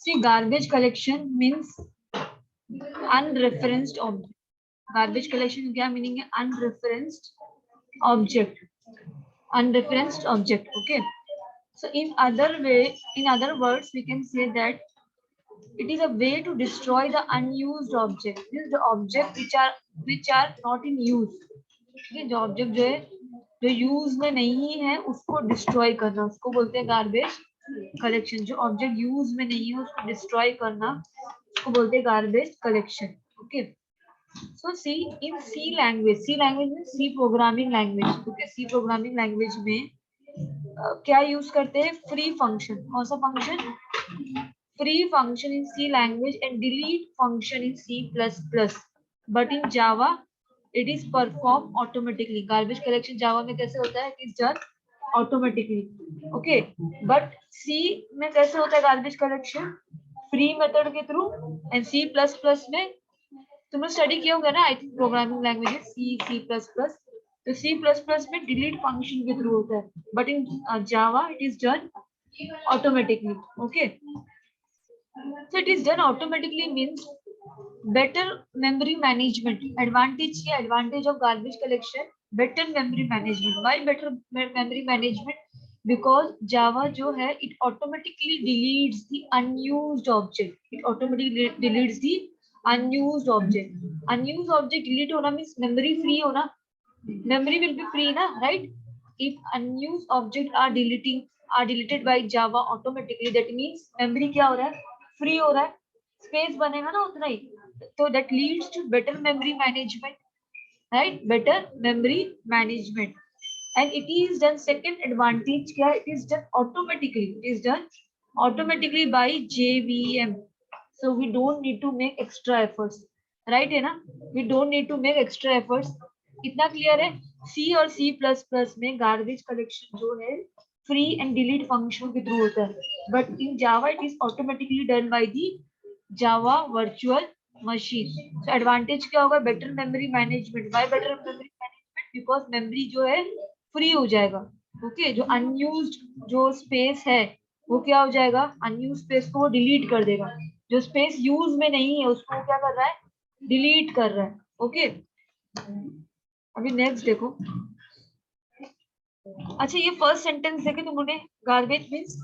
See, garbage collection means unreferenced object. Garbage collection क्या meaning है? Unreferenced object. Unreferenced object. Okay. So in other words, we can say that it is a way to destroy the unused object. This is the object which are not in use. ठीक है, जो object जो है जो use में नहीं है उसको डिस्ट्रॉय करना, उसको बोलते हैं गार्बेज कलेक्शन. जो ऑब्जेक्ट यूज में नहीं है उसको डिस्ट्रॉय करना उसको बोलते हैं garbage collection. Okay. So C in C language में C programming language. Okay. C programming language में क्या यूज करते हैं? Free function. कौन सा function? free function in C language and delete function in C++. But in Java, it is performed automatically. Garbage collection Java में कैसे होता है? It is done automatically. Okay. But C में कैसे होता है garbage collection? Free method के through. And C++ में तुमने स्टडी किया होगा ना? I think programming language C, C++. तो C++ में delete function के through होता है. But in Java, it is done automatically. Okay. So it is done automatically means better memory management. Advantage of garbage collection, better memory management. Why better memory management? Because Java जो है it automatically deletes the unused object. It automatically deletes the unused object. Unused object delete होना means memory free होना. Memory will be free ना, right? If unused object are deleted by Java automatically, that means memory क्या हो रहा है? Free हो रहा है. स्पेस बनेगा ना उतना ही. तो that leads to better memory management, right? Better memory management. And it is done. Second advantage क्या है? It is done automatically. It is done automatically by JVM. So we don't need to make extra efforts, right है ना? We don't need to make extra efforts. इतना clear है? See और C++ में garbage collection जो है free and delete function के through होता है. But in Java it is automatically done by the Java virtual machine. So advantage क्या होगा? Better memory management. Why better memory management? Because memory जो है free हो जाएगा. Okay, जो unused जो space है वो क्या हो जाएगा? Unused space को वो delete कर देगा. जो space use में नहीं है उसको वो क्या कर रहा है? Delete कर रहा है. Okay. अभी next देखो. अच्छा, ये फर्स्ट सेंटेंस देखे तुमने. Garbage means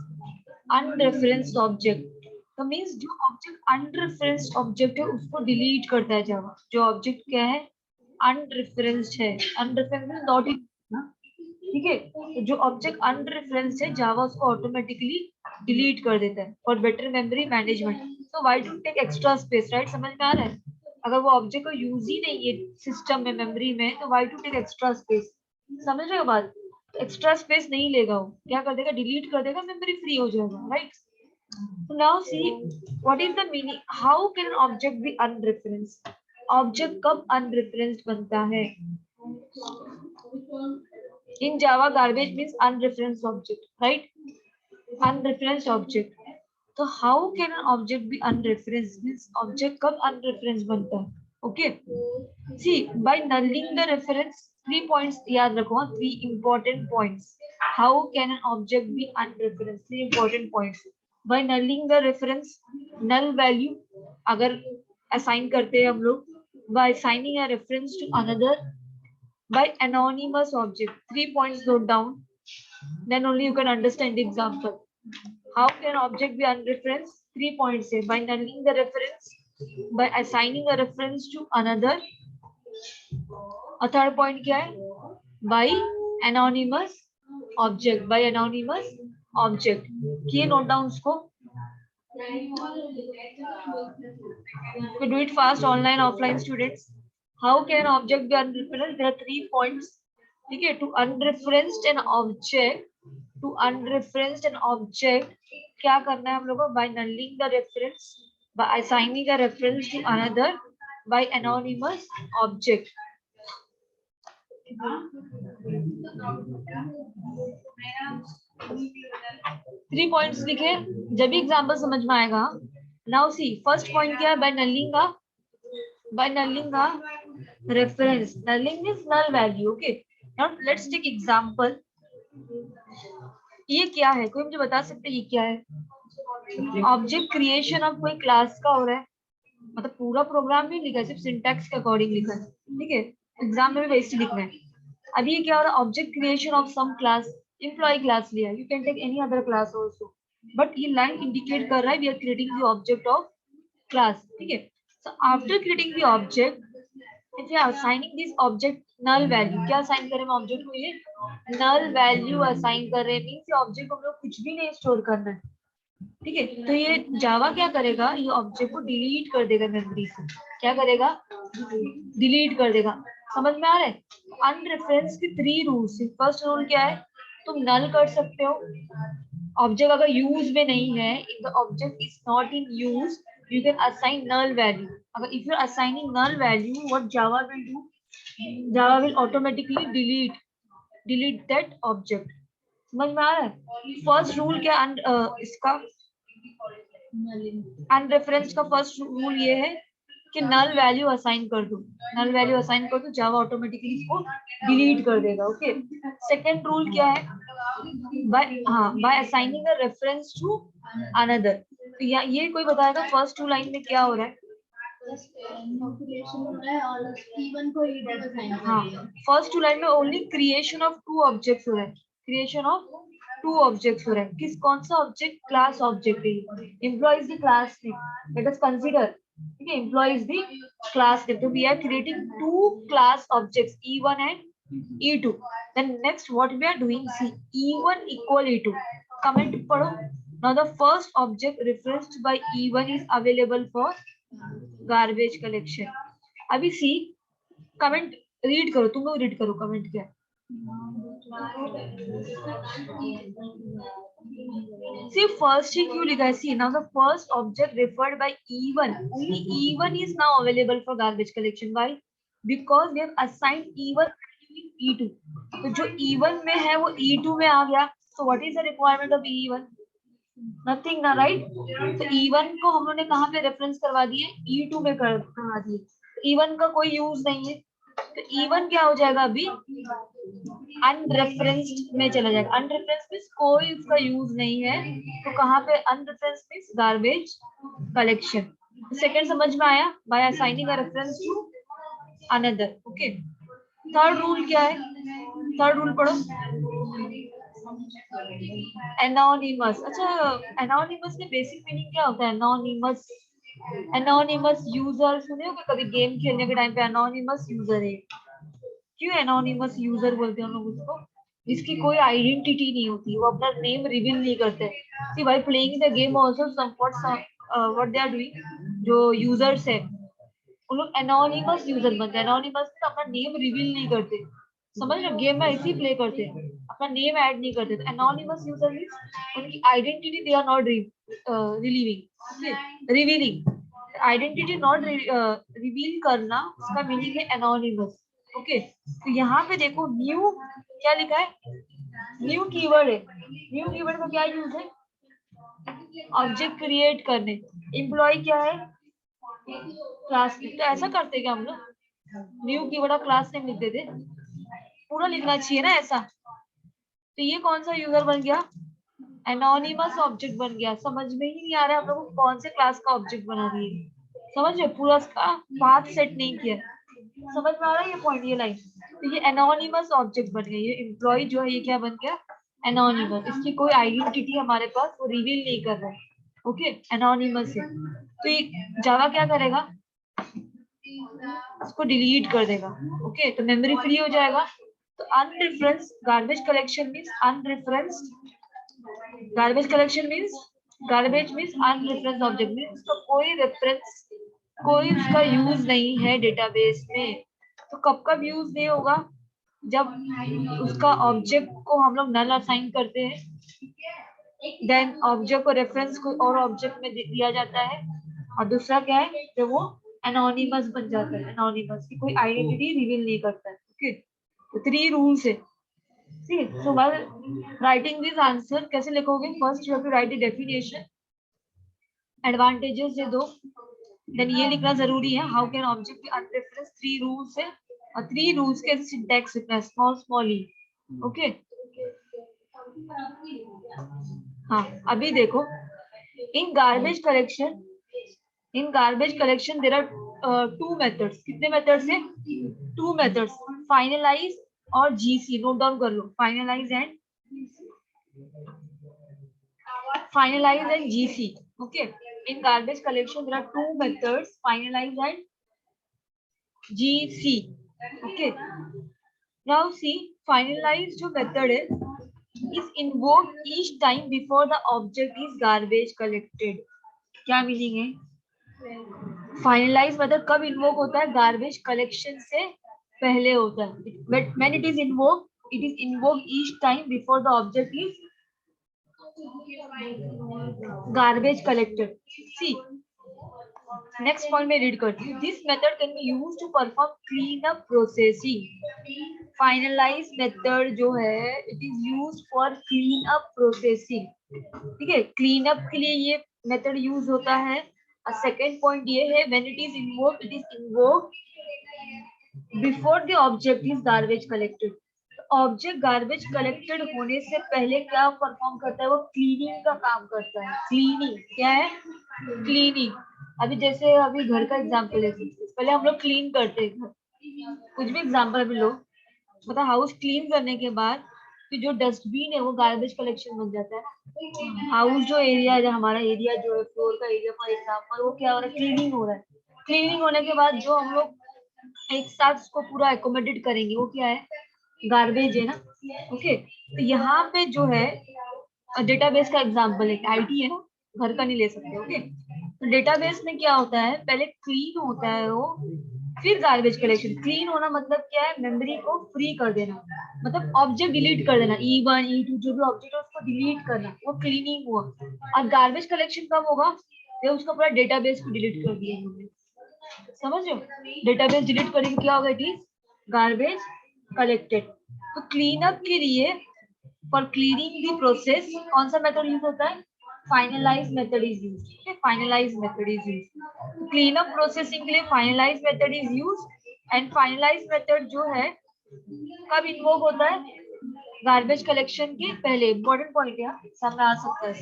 unreferenced object. तो मींस जो ऑब्जेक्ट अनरेफरेंस्ड ऑब्जेक्ट है उसको डिलीट करता है जावा. जो ऑब्जेक्ट क्या है? अनरेफरेंस्ड है. अनरेफरेंस्ड नॉट इन, ठीक है? तो जो ऑब्जेक्ट अनरेफरेंस्ड है जावा उसको ऑटोमेटिकली डिलीट कर देता है फॉर बेटर मेमोरी मैनेजमेंट. तो why to take extra space, right? समझ में आ रहा है? अगर वो ऑब्जेक्ट को यूज ही नहीं है सिस्टम में, मेमोरी में, तो why to take extra space. समझ रहे हो बात? एक्स्ट्रा स्पेस नहीं लेगा वो. क्या कर देगा? डिलीट कर देगा. मेमोरी फ्री हो जाएगा, right? So now see what is the meaning. How can an object be unreferenced? Object कब unreferenced बनता है? In Java, garbage means unreferenced object, right? Unreferenced object. तो how can an object be unreferenced? Means object कब unreferenced बनता है? Okay. See, by nulling the reference, 3 points याद रखो. 3 important points. How can an object be unreferenced? 3 important points. By nulling the reference, null value अगर assign करते हैं हम लोग, by assigning a reference to another, by anonymous object. 3 points note down. Then only you can understand the example. How can object be unreferenced? 3 points है. By nulling the reference, by assigning a reference to another. और third point क्या है? By anonymous object. By anonymous object. किए note down उसको. We do it fast. Online, offline students. How can an object be unreferenced? There are 3 points. ठीक है? To unreferenced an object. To unreferenced an object. क्या करना है हम लोगों को? By nulling the reference. By assigning a reference to another. By anonymous object. 3 points लिखे. जब भी एग्जाम्पल समझ में आएगा. नाउ सी फर्स्ट पॉइंट क्या है? बाय नलिंग का reference. Nulling is null value. Okay. Now let's take example. ये क्या है? कोई मुझे बता सकते है ये क्या है? ऑब्जेक्ट क्रिएशन ऑफ कोई क्लास का हो रहा है, मतलब पूरा प्रोग्राम नहीं लिखा है, सिर्फ सिंटैक्स के अकॉर्डिंग लिखा है, ठीक है, एग्जाम में भी वैसे लिखना है। अभी ये क्या हो रहा है, object creation of some class, employ class लिया, you can take any other class also, but ये लाइन इंडिकेट कर रहा है we are creating the object of class, ठीक है। So after creating the object, if you are assigning this object null value, क्या assign करें हम object को, ये null value असाइन कर रहे हैं, मींस ये ऑब्जेक्ट को हम लोग कुछ भी नहीं स्टोर करना है, ठीक है। तो ये जावा क्या करेगा, ये ऑब्जेक्ट को डिलीट कर देगा मेमोरी से, क्या करेगा, डिलीट कर देगा, समझ में आ रहा है। अनरेफरेंस की 3 रूल्स, फर्स्ट रूल क्या है, तुम नल कर सकते हो, ऑब्जेक्ट अगर यूज में नहीं है, if the object is not in use, you can assign null value. अगर if you're assigning null value, what Java will do? Java will automatically delete that object. समझ में आ रहा है। फर्स्ट रूल क्या इसका अनरेफरेंस का फर्स्ट रूल ये है कि नल वैल्यू असाइन कर दो, नल वैल्यू असाइन कर दो, जावा ऑटोमेटिकली इसको डिलीट कर देगा, ओके। सेकंड रूल क्या है, by assigning a reference to another, तो ये कोई बताएगा फर्स्ट 2 लाइन में क्या हो रहा है, हाँ फर्स्ट 2 लाइन में ओनली क्रिएशन ऑफ 2 ऑब्जेक्ट्स हो रहा है, क्रिएशन ऑफ 2 ऑब्जेक्ट्स हो रहा है, किस कौन सा ऑब्जेक्ट, क्लास ऑब्जेक्ट है, employ is the class name, let us consider, ठीक है, employ is the class name, तो we are creating 2 class objects E1 and E2, then next what we are doing, see E1 equal E2, comment पढ़ो, now the first object referenced by E1 is available for garbage collection, अभी सी comment read करो, तुम लोग read करो comment क्या, see first ही क्यों लिखा है, see now the first object referred by E1, only E1 is now available for garbage collection, why, because we have assigned E1 E2, तो जो E1 में है वो E2 में आ गया, so what is the requirement of E1, nothing ना, right. तो E1 को हम लोगों ने कहाँ पे रेफरेंस करवा दिए, E2 में करवा दिए, E1 का कोई यूज नहीं है, तो E1 क्या हो जाएगा अभी अनरेफरेंस्ड में चला जाएगा, अनरेफरेंस्ड मींस कोई उसका यूज नहीं है, तो कहाँ पे unreferenced means garbage collection, second समझ में आया, by assigning a reference to another, okay. Third rule क्या है, थर्ड रूल पढ़ो, एनोनिमस, अच्छा एनोनिमस में बेसिक मीनिंग क्या होता है, एनोनिमस, एनोनिमस यूजर सुने हो कभी गेम खेलने के टाइम पे, एनोनिमस यूजर है, क्यों एनोनिमस यूजर बोलते हैं हम लोग उसको, जिसकी कोई आइडेंटिटी नहीं होती, वो अपना नेम रिवील नहीं करते, see while playing the game also what they are doing, जो यूजर्स है उन लोग एनोनिमस यूजर बनते हैं, एनोनिमस में अपना नेम रिवील नहीं करते, समझ रहे, गेम में ऐसे ही प्ले करते हैं, अपना नेम ऐड नहीं करते, तो एनोनिमस यूजर मींस उनकी identity they are not revealing, identity not reveal करना, उसका मीनिंग है एनोनिमस, ओके। तो यहाँ पे देखो न्यू क्या लिखा है, न्यू कीवर्ड है, न्यू कीवर्ड का क्या यूज है, ऑब्जेक्ट क्रिएट करने, एम्प्लॉय क्या है, क्लास नेम, तो ऐसा करते क्या हम लोग, न्यू कीवर्ड और क्लास नेम लिख देते, पूरा लिखना चाहिए ना ऐसा, तो ये कौन सा यूजर बन गया, एनोनिमस ऑब्जेक्ट बन गया, समझ में ही नहीं आ रहा है हम लोग को कौन से क्लास का ऑब्जेक्ट बना दिए, समझ रहे, पूरा उसका पाथ सेट नहीं किया, समझ में आ रहा है ये पॉइंट, ये लाइन, तो ये एनोनिमस ऑब्जेक्ट बन गया, ये एम्प्लॉय जो है ये क्या बन गया, एनोनिमस, इसकी कोई आइडेंटिटी हमारे पास वो रिवील नहीं कर रहा है, ओके, एनोनिमस है, तो ये जावा क्या करेगा, इसको डिलीट कर देगा, ओके, तो मेमोरी फ्री हो जाएगा, तो unreference garbage collection means unreferenced, garbage collection means garbage means unreference object means उसका कोई रेफरेंस, कोई उसका यूज नहीं है डेटाबेस में, तो कब कब यूज नहीं होगा, जब उसका ऑब्जेक्ट को हम लोग नल असाइन करते हैं, देन ऑब्जेक्ट को रेफरेंस कोई और ऑब्जेक्ट में दिया जाता है, और दूसरा क्या है जब वो एनोनिमस बन जाता है, एनोनिमस की कोई आइडेंटिटी रिवील नहीं करता है, ओके। तो 3 रूल्स है, ठीक है। So while writing this answer कैसे लिखोगे, first you have to write the definition, advantages दे दो, देन ये लिखना जरूरी है, how can object be unreference, 3 rules है, और 3 रूल्स के सिंटैक्स लिखना है, स्मॉल स्मॉल ई, ओके। हाँ अभी देखो in garbage collection there are two methods. कितने मेथड्स है? टू मेथड्स, फाइनलाइज और जीसी. नोट डाउन कर लो, finalize and GC. Okay, in garbage collection there are two methods, finalize and GC. Okay, now see, finalize जो method है is invoked each time before the object is garbage collected. क्या meaning है? Finalise मतलब कब invoke होता है? Garbage collection से पहले होता है. But when it is invoke each time before the object is garbage collected. See, next point में रीड करती हूँ. This method can be used to perform clean up processing. Finalize method जो है it is used for clean up processing. ठीक है, clean up के लिए ये मेथड यूज होता है. सेकेंड पॉइंट ये है, when it is invoked before the object is garbage collected. Object garbage collected होने से पहले क्या परफॉर्म करता है? वो क्लीनिंग का काम करता है. क्लीनिंग क्या है? क्लीनिंग. अभी जैसे अभी घर का एग्जांपल है, पहले हम लोग क्लीन करते हैं घर. कुछ भी एग्जांपल अभी लो, मतलब हाउस क्लीन करने के बाद कि जो डस्टबिन है वो गार्बेज कलेक्शन बन जाता है. हाउस जो एरिया है, हमारा एरिया जो है फ्लोर का एरिया फॉर एग्जांपल, वो क्या हो रहा है? क्लीनिंग हो रहा है. क्लीनिंग होने के बाद जो हम लोग एक साथ उसको पूरा एकोमोडेट करेंगे वो क्या है? गार्बेज है ना. ओके, तो यहाँ पे जो है डेटाबेस का एग्जांपल है, आईटी है ना, घर का नहीं ले सकते. ओके, तो डेटाबेस में क्या होता है? पहले क्लीन होता है वो, फिर गार्बेज कलेक्शन. क्लीन होना मतलब क्या है? मेमोरी को फ्री कर देना, मतलब ऑब्जेक्ट डिलीट कर देना. E1 E2 जो भी ऑब्जेक्ट है उसको डिलीट करना, वो क्लीनिंग हुआ. और गार्बेज कलेक्शन कब होगा? ये उसका पूरा डेटाबेस को डिलीट कर दिया हमने. समझ रहे हो? डेटाबेस डिलीट करने के क्या होगा? It is garbage collected. तो क्लीन अप के लिए, फॉर क्लीनिंग द प्रोसेस, कौन सा मेथड यूज होता है? Finalize method is used. ठीक है, finalize method is used. Clean up processing के लिए finalize method is used. And finalize method जो है कब इन्वोक होता है? गार्बेज कलेक्शन के पहले. इंपॉर्टेंट पॉइंट है, सामने आ सकता है.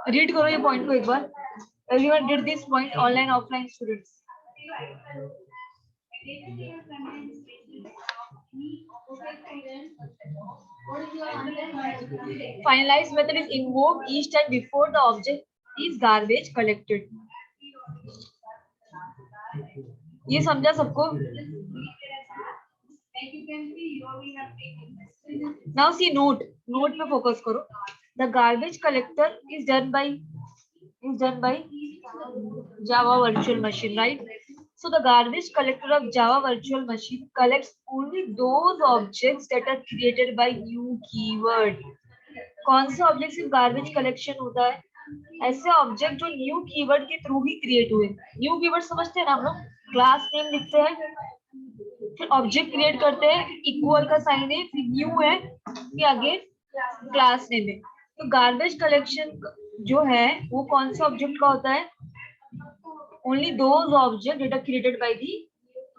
रीड करो ये पॉइंट को एक बार. Everyone did this point, online offline students. Finalized method is invoked each time before the object is garbage collected. ये समझा सबको? Now see note पे फोकस करो. The garbage collector is done by Java virtual machine, right? So the garbage collector of Java virtual machine collects only those objects that are created by new keyword. कौन से object सिर्फ garbage collection होता है? ऐसे object जो new keyword के through ही create हुए. New keyword समझते हैं ना हम लोग? क्लास नेम लिखते हैं, फिर ऑब्जेक्ट क्रिएट करते हैं, इक्वल का साइन है, फिर न्यू है, फिर आगे क्लास नेम है. तो गार्बेज कलेक्शन जो है वो कौन से ऑब्जेक्ट का होता है? only those objects that are created by the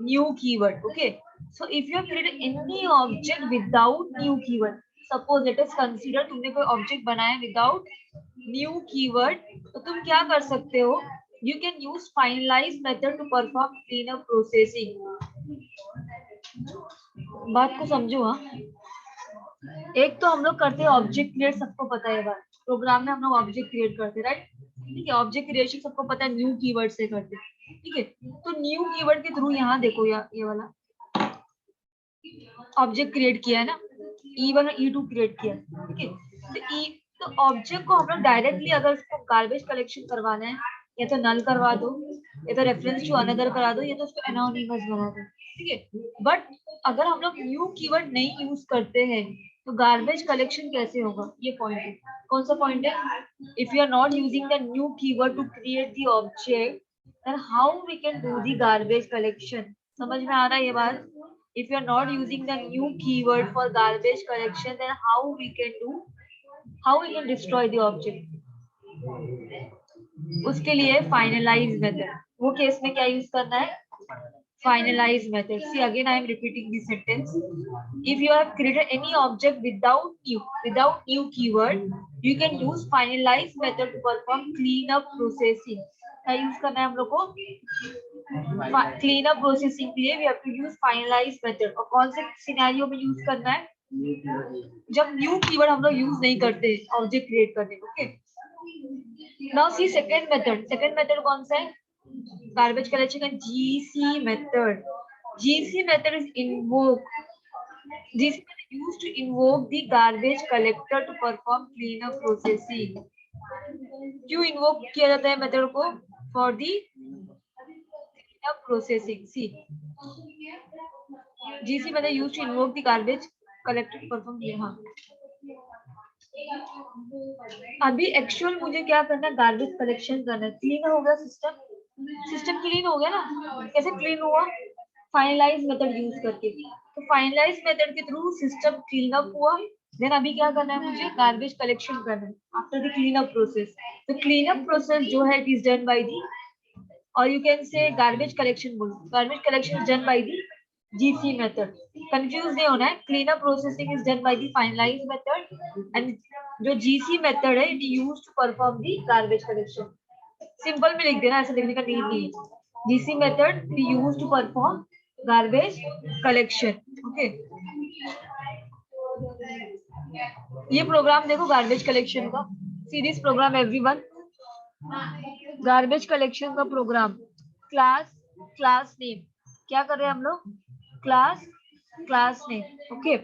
new keyword. Okay, so if you have created any object without new keyword, suppose let us consider तुमने कोई ऑब्जेक्ट बनाया विदाउट न्यू कीवर्ड, तो तुम क्या कर सकते हो? You can use finalize method to perform clean up processing. बात को समझो. हाँ, एक तो हम लोग करते हैं ऑब्जेक्ट क्रिएट, सबको पता है. बात प्रोग्राम में हम लोग ऑब्जेक्ट क्रिएट करते हैं, राइट? ठीक है, ऑब्जेक्ट क्रिएशन सबको पता है, न्यू कीवर्ड से करते हैं. ठीक है, तो न्यू कीवर्ड के थ्रू यहाँ देखो, ये वाला ऑब्जेक्ट क्रिएट किया है ना, E1 और E2 क्रिएट किया. ठीक है, तो ऑब्जेक्ट को हम लोग डायरेक्टली अगर उसको गार्बेज कलेक्शन करवाना है, या तो नल करवा दो, या तो रेफरेंस टू अनदर करा दो, या तो उसको एनोनिमस बना दो. ठीक है, बट अगर हम लोग न्यू कीवर्ड नहीं यूज करते हैं तो गार्बेज कलेक्शन कैसे होगा? ये पॉइंट है. कौन सा पॉइंट है? If you are not using the new keyword to create the object, then how we can do the garbage collection? समझ में आ रहा है ये बात? If you are not using the new keyword for garbage collection, then how we can destroy the object? उसके लिए finalize method. वो case में क्या यूज करना है? finalize method. See, again I am repeating this sentence. If you have created any object without new keyword, you can use finalize method to perform cleanup processing. क्या use करना है हम लोग को? क्लीनअप प्रोसेसिंग के लिए we have to use finalize method. और कौन से सिनेरियो में यूज करना है? जब न्यू कीवर्ड हम लोग यूज नहीं करते ऑब्जेक्ट क्रिएट करने को. ओके, नाउ सी सेकंड मेथड. सेकंड मेथड कौन सा है? garbage collection का GC method. GC method is invoke. GC method used to invoke the garbage collector to perform cleanup processing. क्यों इन्वोक किया जाता है मेथड को? For the cleanup processing. See, GC method used to invoke the garbage collector to perform. हाँ, अभी actual मुझे क्या करना है? गार्बेज कलेक्शन करना है. क्लीन हो गया सिस्टम. सिस्टम क्लीन हो गया ना. कैसे क्लीन हुआ? फाइनलाइज मेथड यूज करके. तो फाइनलाइज मेथड के थ्रू सिस्टम क्लीन अप हुआ. देन अभी क्या करना है मुझे? गार्बेज कलेक्शन करना है after the clean up process. तो क्लीन अप प्रोसेस जो है it is done by the, और you can say garbage collection बोलो. Garbage collection is done by the GC method. Confuse नहीं होना है. Clean up processing is done by the finalize method and जो GC method है it used to perform the garbage collection. Simple में लिख देना, ऐसा लिखने का नीड नहीं है. GC method we use to perform garbage collection. Okay, ये प्रोग्राम देखो गार्बेज कलेक्शन का. Series program everyone. Garbage collection का प्रोग्राम. Class name. क्या कर रहे हैं हम लोग? Class name. Okay,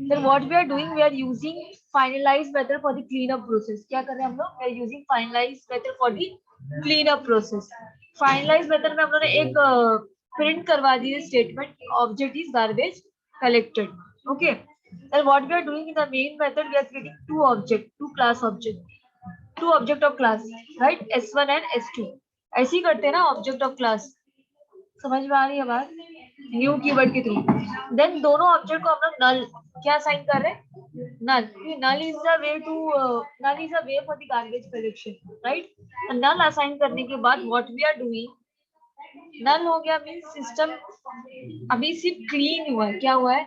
then what we are doing, we are using finalize method for the cleanup process. क्या कर रहे हैं हम लोग? We are using finalize method for the cleanup process. finalize method में हम लोगों ने एक प्रिंट करवा दी है statement, object is garbage collected. Okay, then what we are doing in the main method, we are creating two class object of class, right? S1 and S2. ऐसे ही करते हैं ना ऑब्जेक्ट ऑफ क्लास. समझ में आ रही है बात? न्यू कीवर्ड के थ्रू. देन दोनों ऑब्जेक्ट को हम लोग नल क्या साइन कर रहे हैं? Null. Null is the way for the garbage collection, right? Null assign करने के बाद what we are doing, null हो गया मींस सिस्टम अभी सिर्फ क्लीन हुआ है. क्या हुआ है?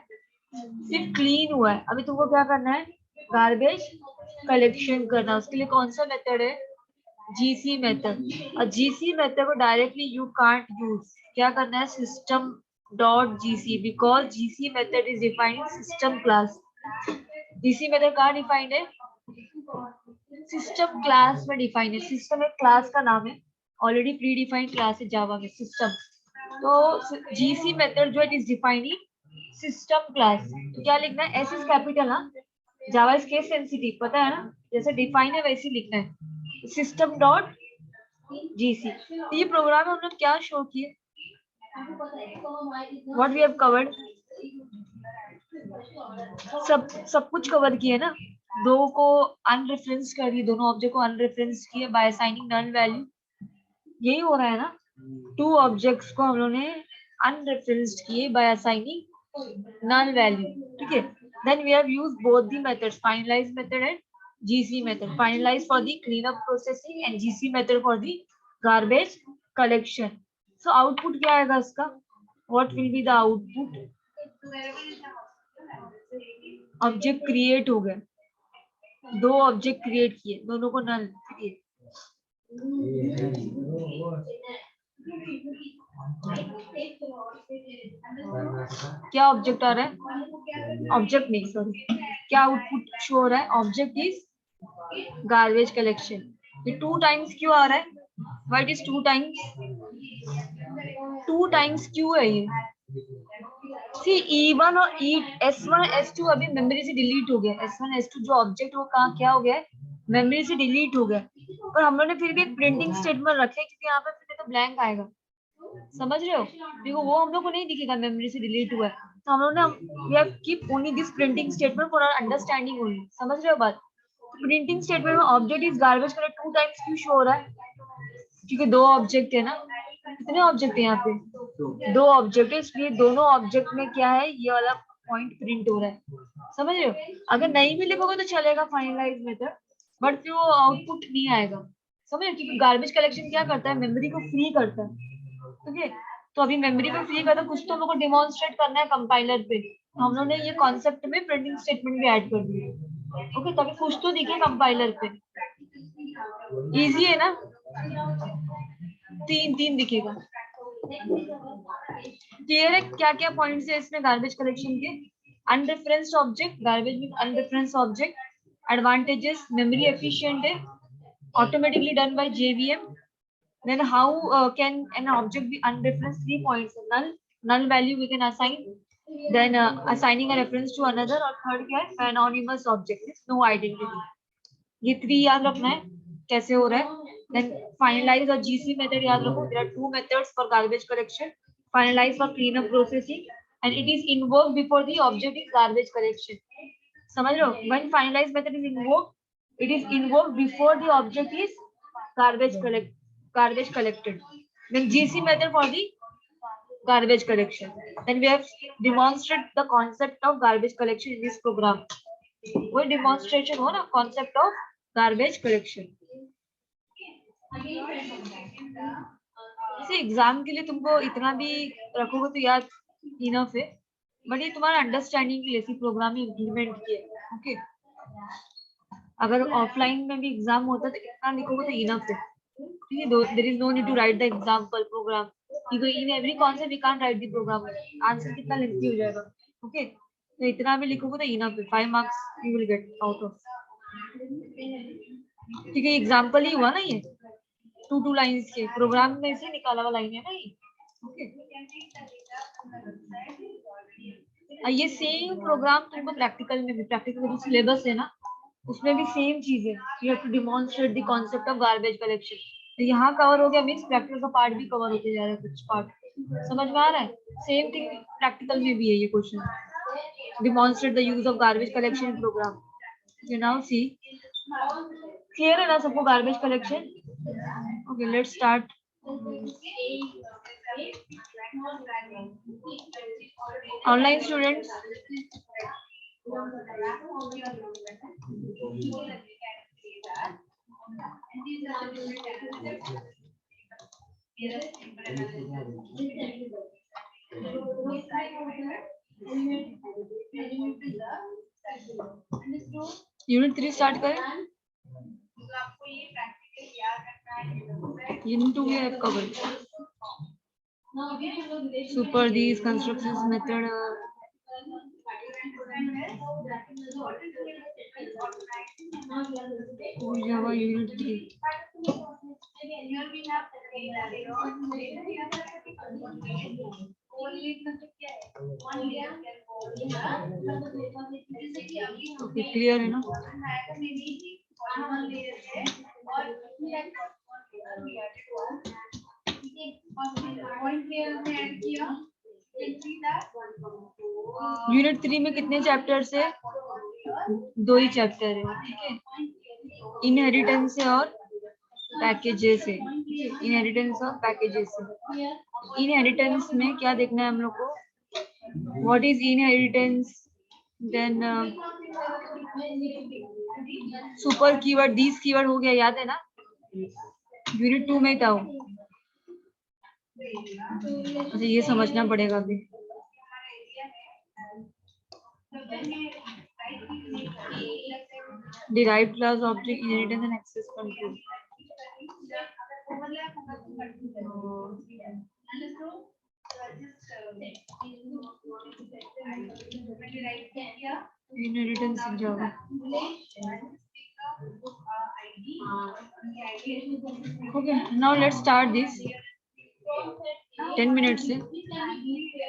सिर्फ क्लीन हुआ है. अभी तुमको क्या करना है? गार्बेज कलेक्शन करना. उसके लिए कौन सा मेथड है? GC method. और GC मेथड को डायरेक्टली यू कांट यूज. क्या करना है? System dot GC, because GC method is defined system class. GC method कहाँ डिफाइंड है? सिस्टम क्लास में डिफाइंड है. सिस्टम एक क्लास का नाम है, ऑलरेडी प्री डिफाइंड क्लास है जावा में सिस्टम. तो GC मेथड जो है इज डिफाइंड सिस्टम क्लास. तो क्या लिखना है? S is capital. हाँ, जावा इज केस सेंसिटिव, पता है ना? जैसे डिफाइन है वैसे लिखना है. System dot GC. ये प्रोग्राम हम लोग क्या शो किए? What we have covered. सब कुछ कवर किए ना. दो को अनरेफरेंस कर दिए, दोनों ऑब्जेक्ट को अनरेफरेंस किए बाय असाइनिंग नल वैल्यू. यही हो रहा है ना. टू ऑब्जेक्ट्स को हम लोगों ने अनरेफरेंस्ड किए बाय असाइनिंग नल वैल्यू. ठीक है. Then we have used both the methods, finalize method and GC method. Finalize for the cleanup processing and GC method for the garbage collection. So output क्या आएगा इसका? What will be the output? Object create हो गए. दो object create किए, दोनों को नल किए. क्या ऑब्जेक्ट आ रहा है? ऑब्जेक्ट नहीं, सॉरी. क्या आउटपुट शो हो रहा है? Object is garbage collection. ये 2 टाइम्स क्यों आ रहा है? What is 2 times? 2 टाइम्स क्यों है ये? सी E1 और S1 S2 अभी मेमोरी से डिलीट हो गया. S1 S2 जो ऑब्जेक्ट वो कहाँ क्या हो गया? मेमोरी से डिलीट हो गया. पर हम लोगों ने फिर भी एक प्रिंटिंग स्टेटमेंट रखे क्योंकि यहाँ पे फिर तो ब्लैंक आएगा. समझ रहे हो? देखो वो हम लोग को नहीं दिखेगा मेमोरी से डिलीट हुआ है. तो हम लोग ने we have keep only this printing statement for our understanding only. समझ रहे हो बात? प्रिंटिंग स्टेटमेंट में object is garbage collect 2 times क्यों शो हो रहा है? क्योंकि दो ऑब्जेक्ट है ना. कितने ऑब्जेक्ट है यहाँ पे? 2 ऑब्जेक्ट है, इसलिए दोनों ऑब्जेक्ट में क्या है? ये वाला पॉइंट प्रिंट हो रहा है. समझ रहे हो? अगर नहीं भी लिखोगे तो चलेगा फाइनलाइज मेथड, बट फिर वो आउटपुट नहीं आएगा. समझ रहे हो? क्योंकि गार्बेज कलेक्शन क्या करता है? मेमोरी को फ्री करता है. ओके, तो अभी मेमोरी में फ्री का था, कुछ तो हम लोग को डिमॉन्स्ट्रेट करना है कंपाइलर पे, तो हम लोग ने ये कॉन्सेप्ट में प्रिंटिंग स्टेटमेंट भी ऐड कर दिया। ओके, तभी कुछ तो दिखे कंपाइलर पे। इजी है ना? तीन तीन दिखेगा। क्लियर है क्या क्या पॉइंट्स है इसमें गार्बेज कलेक्शन के? Unreferenced object, garbage mean unreferenced object. Advantages, memory efficient है, automatically done by JVM. Then how can an object be unreferenced? 3 points. Null value we can assign. Then assigning a reference to another, और third क्या है? Anonymous object is no identity. ये 3 याद रखना है कैसे हो रहा है. Then finalize और GC method याद रखो. There are 2 methods for garbage collection. Finalize for cleanup processing, and it is invoked before the object is garbage collection. समझ लो, when finalize method is invoked, it is invoked before the object is garbage collected. Then GC method for the garbage collection. Then we have demonstrated the concept of garbage collection in this program. वो demonstration हो ना concept of garbage collection. इसे exam के लिए तुमको इतना भी रखोगे तो याद इनफ है, बट ये तुम्हारा अंडरस्टैंडिंग के लिए इसी प्रोग्राम में इम्प्लीमेंट किया. ओके, अगर ऑफलाइन में भी एग्जाम होता तो इतना लिखोगे तो इनफ है. There is no need to write the example program. In every concept we can't write the program. Answer कितना lengthy हो जाएगा. Okay, तो इतना भी लिखोगे तो enough है. 5 marks you will get out of. ठीक है, एग्जाम्पल ही हुआ ना ये, 2 लाइंस के प्रोग्राम में से निकाला हुआ लाइन है ना ये. ओके, ये सेम प्रोग्राम तुमको प्रैक्टिकल में भी, प्रैक्टिकल जो सिलेबस है ना उसमें भी सेम चीज है. You have to demonstrate the concept of garbage collection. तो यहाँ कवर हो गया, मीन्स प्रैक्टिकल का पार्ट भी कवर होते जा रहा है. कुछ पार्ट समझ में आ रहा है? सेम थिंग प्रैक्टिकल में भी है ये question. Demonstrate the use of garbage collection program. You now see, clear है ना सबको garbage collection? Okay, let's start. Online students, unit 3 start करें. यूनिट 2 में cover super these constructions method. Java unit 3. Okay, clear है ना? Unit 3 में कितने chapters है? 2 ही चैप्टर है. ठीक है, इनहेरिटेंस है और पैकेजेस है. इनहेरिटेंस और पैकेजेस है. इनहेरिटेंस में क्या देखना है हम लोग को? What is inheritance, then super keyword, this keyword हो गया, याद है ना? यूनिट 2 में था वो. अच्छा, ये समझना पड़ेगा अभी. derived class object, inheritance and access control. Inheritance in Java. Okay, now let's start this. 10 minutes से.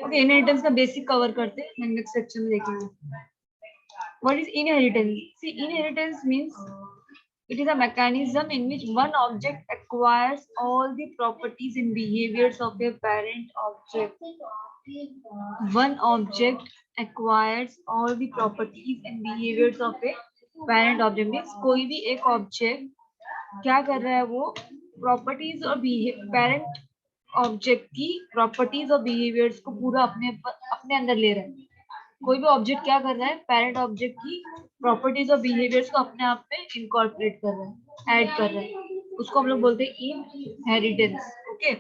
Okay, inheritance का basic cover करते हैं, next section में देखेंगे. What is inheritance? See, inheritance means it is a mechanism in which one object acquires all the properties and behaviors of a parent object. One object acquires all the properties and behaviors of a parent object. Means कोई भी एक object क्या कर रहा है, वो properties और parent object की properties और behaviors को पूरा अपने अंदर ले रहा है. कोई भी ऑब्जेक्ट क्या कर रहा है, पेरेंट ऑब्जेक्ट की प्रॉपर्टीज और बिहेवियर्स को अपने आप में इनकॉर्पोरेट कर रहा है, ऐड कर रहा है. उसको हम लोग बोलते हैं inheritance. Okay,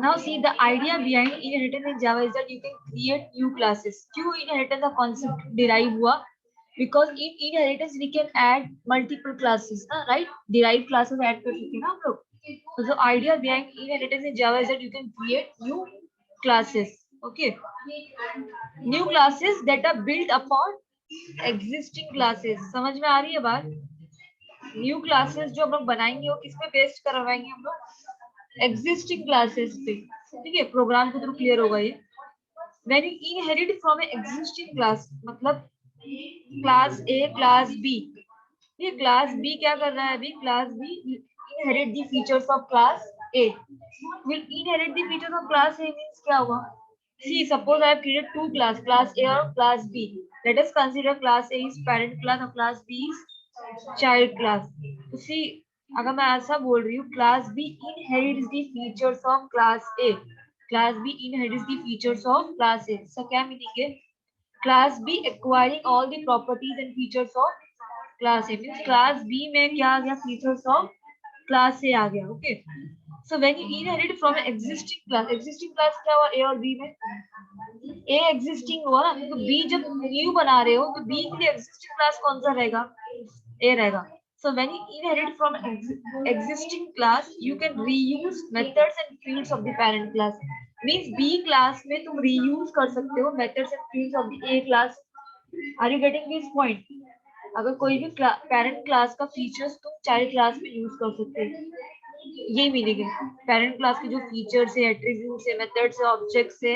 Now see, the idea behind inheritance in Java is that you can create new classes. क्यों inheritance का concept derive हुआ? Because in inheritance we can add multiple classes, right? Derived classes add कर सकते हैं ना हम लोग. So the idea behind inheritance in Java is that you can create new classes. Okay, new classes that are built upon existing classes. समझ में आ रही है बात? न्यू क्लासेस जो हम लोग बनाएंगे वो किस पे बेस्ड करवाएंगे हम लोग? एग्जिस्टिंग क्लासेस पे. ठीक है, प्रोग्राम के थ्रू क्लियर होगा ये. When you inherit from existing class, मतलब क्लास ए क्लास बी, ये क्लास बी क्या कर रहा है अभी? Class B inherit the features of class A. Will inherit the features of class A means क्या हुआ? See, suppose I have created two class A or class B. Let us consider class A is parent class और class B is child class. तो see, अगर मैं ऐसा बोल रही हूँ, class B inherits the features of class A. Class B inherits the features of class A. इसका क्या मीनिंग है? Class B acquiring all the properties and features of class A. Means class B में क्या आ गया? Features of class A आ गया. Okay. So when you inherit from an existing class क्या हुआ A और B में? A existing हुआ ना, तो B जब new बना रहे हो तो B के लिए existing class कौन सा रहेगा? A रहेगा. So when you inherit from existing class, you can reuse methods and fields of the parent class. Means B class में तुम reuse कर सकते हो methods and fields of the A class. Are you getting this point? अगर कोई भी parent class का features तुम child class में use कर सकते हो. ये मीनिंग है. पेरेंट क्लास के जो फीचर्स है, एट्रीब्यूट्स है, मेथड्स है, ऑब्जेक्ट्स है,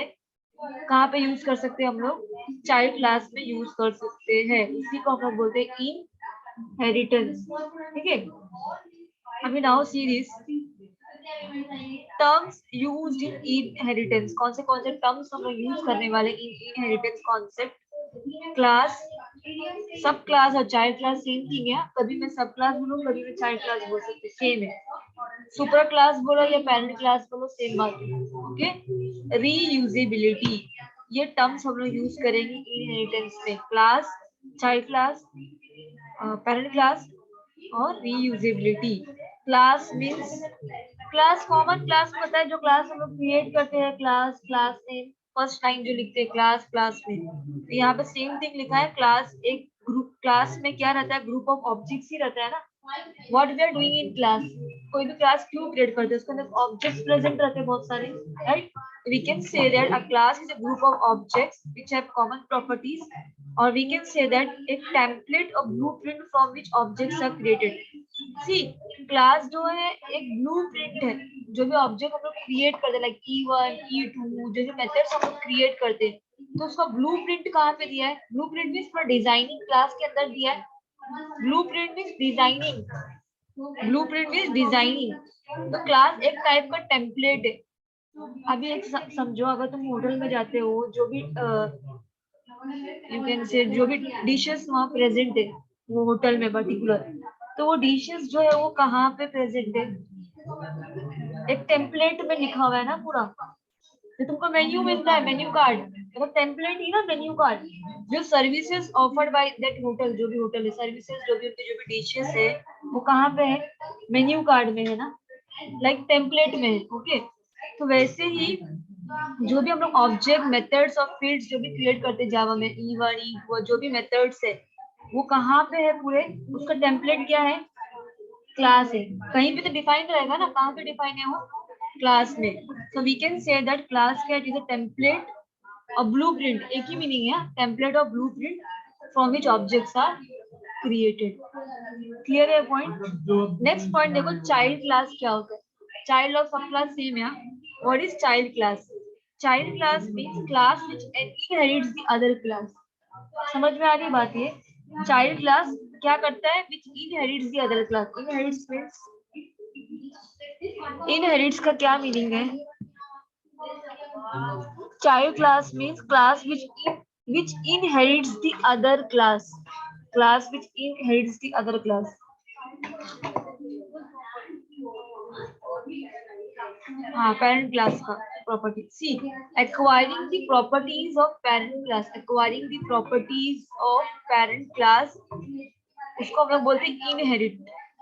कहाँ पे यूज कर सकते हैं हम लोग? चाइल्ड क्लास में यूज कर सकते हैं. इसी को हम लोग बोलते हैं इनहेरिटेंस. ठीक है, अभी now see this terms used in inheritance. कौन से टर्म्स हम लोग यूज करने वाले इन इनहेरिटेंस कॉन्सेप्ट? क्लास, सब क्लास और चाइल्ड क्लास सेम थिंग है. कभी मैं सब क्लास बोलूँ, कभी मैं चाइल्ड क्लास बोल सकती हूँ, सेम है. सुपर क्लास बोलो या पेरेंट क्लास बोलो, सेम बात है. ओके. रीयूजेबिलिटी, ये टर्म्स हम लोग यूज करेंगे इनहेरिटेंस में. Class, child class, parent class और reusability. Class means class, common class पता है, जो क्लास हम लोग क्रिएट करते हैं. Class, class name, first line जो लिखते हैं क्लास, क्लास में. तो यहाँ पे सेम थिंग लिखा है. क्लास एक ग्रुप, क्लास में क्या रहता है? ग्रुप ऑफ ऑब्जेक्ट्स ही रहता है ना. What we are doing in class, कोई भी क्लास क्यों क्रिएट करते हैं? उसके अंदर ऑब्जेक्ट्स प्रेजेंट रहते हैं बहुत सारे, right? We can say that a class is a group of objects which have common properties, or we can say that a template or blueprint from which objects are created. See, class जो है एक blueprint है. जो भी object हम लोग create करते हैं, लाइक E1, E2, जो जो मेथड्स हम लोग क्रिएट करते हैं, तो उसका ब्लूप्रिंट कहाँ पे दिया है? ब्लूप्रिंट मींस पूरा डिजाइनिंग क्लास के अंदर दिया है. Blueprint means designing. Blueprint means designing. तो क्लास एक टाइप का टेम्पलेट है. अभी एक समझो, अगर तुम होटल में जाते हो, जो भी यू कैन से जो भी डिशेस वहाँ प्रेजेंट है वो होटल में पर्टिकुलर, तो वो डिशेस जो है वो कहाँ पे प्रेजेंट है? एक टेम्पलेट में लिखा हुआ है ना पूरा. तो तुमको मेन्यू मिलता है, मेन्यू कार्ड, मतलब टेम्पलेट ही ना मेन्यू कार्ड. जो services offered by that hotel, जो भी होटल है, सर्विसेज जो भी उनके जो भी डिशेस है वो कहाँ पे है? मेन्यू कार्ड में है ना, लाइक टेम्पलेट में है. ओके. तो वैसे ही जो भी हम लोग ऑब्जेक्ट, मेथड्स और फील्ड्स जो भी क्रिएट करते हैं जावा में, E1, E2, जो भी मेथड्स है वो कहाँ पे है पूरे? उसका टेम्पलेट क्या है? क्लास है. कहीं पे तो डिफाइन रहेगा ना, कहाँ पे डिफाइन है वो? क्लास में. So we can say that class क्या इज अ टेम्पलेट और ब्लूप्रिंट. एक ही मीनिंग है, टेम्पलेट और blueprint from which objects are created. Clear है पॉइंट? नेक्स्ट पॉइंट देखो, चाइल्ड क्लास क्या होता है? चाइल्ड और सब क्लास सेम है. What is child class? Child class means class which inherits the other class. समझ में आ रही बात? ये चाइल्ड क्लास क्या करता है? Which inherits the other class. Inherits means, inherits का क्या मीनिंग है? Child class means class which inherits the other class. Class which inherits the other class. हाँ, parent class का property. See, acquiring the properties of parent class. Acquiring the properties of parent class, उसको हम लोग बोलते हैं inherit.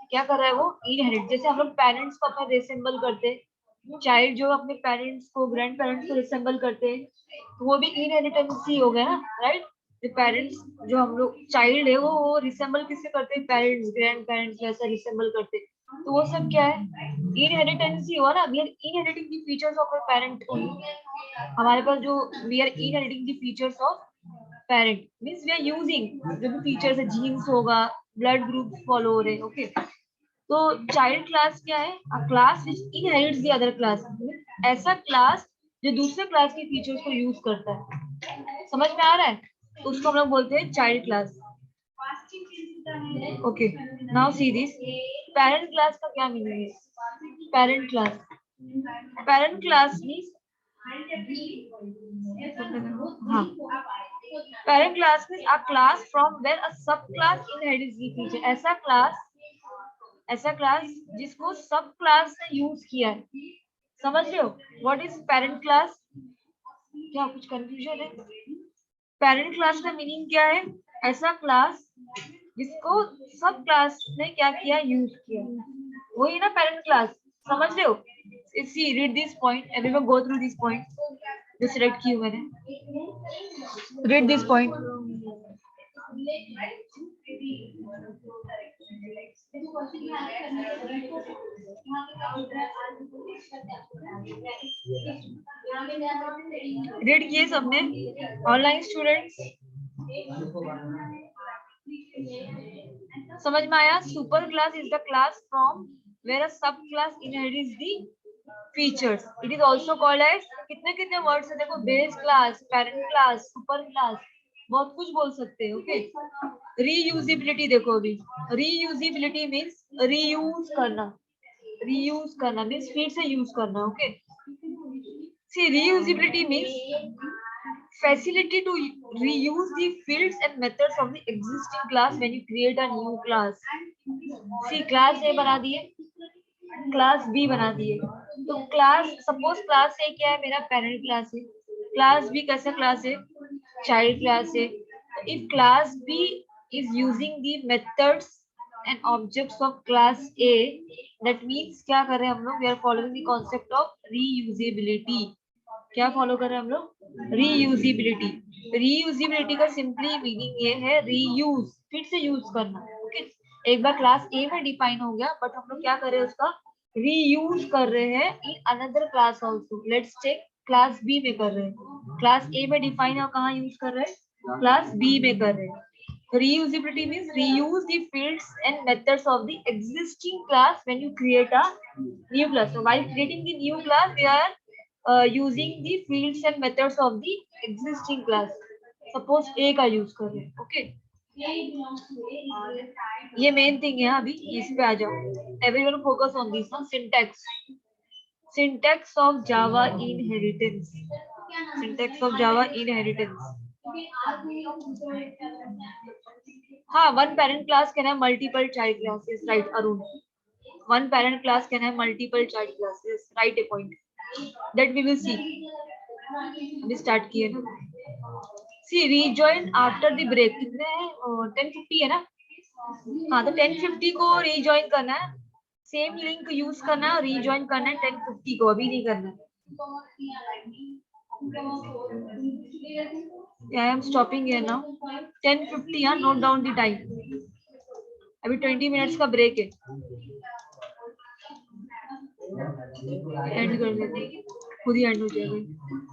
क्या कर रहा है वो? Inherit. जैसे हम लोग parents को अपना resemble करते हैं, चाइल्ड जो अपने पेरेंट्स को, ग्रैंड पेरेंट्स को रिसेंबल करते हैं, तो वो भी इनहेरिटेंसी हो गया ना, राइट। जो पेरेंट्स, जो हम लोग चाइल्ड है वो रिसेंबल किससे करते हैं, पेरेंट्स, ग्रैंड पेरेंट्स वैसा रिसेंबल करते हैं, तो वो सब क्या है, इनहेरिटेंसी हुआ ना। We are inheriting the features of a parent only. हमारे पास जो, we are inheriting the features of parent, means we are using जो भी फीचर्स है, जीन्स होगा, ब्लड ग्रुप फॉलो हो रहे, ओके। तो चाइल्ड क्लास क्या है, अ class which inherits the other class, ऐसा क्लास जो दूसरे क्लास के फीचर्स को यूज करता है। समझ में आ रहा है, तो उसको हम लोग बोलते हैं child class. Okay, now see this, parent class का क्या मीनिंग है, parent class, parent class means, हाँ, parent class means a class from where a subclass inherits the feature, ऐसा क्लास जिसको सब क्लास ने यूज किया है। समझ रहे हो, व्हाट इज पेरेंट क्लास, क्या कुछ कंफ्यूजन है? पेरेंट क्लास का मीनिंग क्या है, ऐसा क्लास जिसको सब क्लास ने क्या किया, यूज किया, वही ना पेरेंट क्लास। समझ रहे हो, see read this point, everyone go through this point जो सिलेक्ट की मैंने, रीड दिस पॉइंट। रीड किए सबने, ऑनलाइन स्टूडेंट्स समझ में आया? Super class is the class from where a sub class inherits the features, it is also called as, कितने कितने वर्ड्स है देखो, base class, parent class, super class, बहुत कुछ बोल सकते हैं, ओके। रीयूजिबिलिटी देखो अभी, रीयूजिबिलिटी मीन्स रीयूज करना, रीयूज करना मीन्स फिर से यूज करना, okay. See reusability means facility to reuse the fields and methods of the existing class when you create a new class. See, class A बना दिए, class B बना दिए, तो क्लास, सपोज क्लास ए क्या है, मेरा पेरेंट क्लास है, class B कैसा क्लास है, चाइल्ड क्लास है। तो if class B is using the methods and objects of class A, that means क्या कर रहे हैं हम लोग, we are following the concept of reusability. क्या फॉलो कर रहे हैं हम लोग, रीयूजिबिलिटी। रीयूजिबिलिटी का सिंपली मीनिंग ये है, रीयूज, फिर से यूज करना, ओके। एक बार क्लास ए में डिफाइन हो गया, बट हम लोग क्या कर रहे हैं, उसका रीयूज कर रहे हैं in another class also. Let's take class B में कर रहे हैं, क्लास ए में डिफाइन है, कहाँ यूज कर रहे हैं, क्लास बी में कर रहे हैं। Reusability means reuse the fields and methods of the existing class when you create a new class. So while creating the new class, we are using the fields and methods of the existing class. Suppose A का use कर रहे हैं, okay? ये main thing है, अभी इस पे आ जाओ। Everyone focus on this one. Syntax. Syntax of Java inheritance. Syntax of Java inheritance. हाँ, one parent class can have multiple child classes, right, Arun? One parent class can have multiple child classes, right, a point that we will see. अभी start किए ना। सी rejoin after the break, कितने हैं, 10:50 है ना, हाँ, तो 10:50 को रीजॉइन करना है, सेम लिंक यूज करना है और रीजॉइन करना है 10:50 को, अभी नहीं करना है। I am stopping here now. 10:50, हाँ, नोट डाउन द टाइम, अभी 20 मिनट्स का ब्रेक है, एंड कर देते, खुद ही एंड हो जाएगा।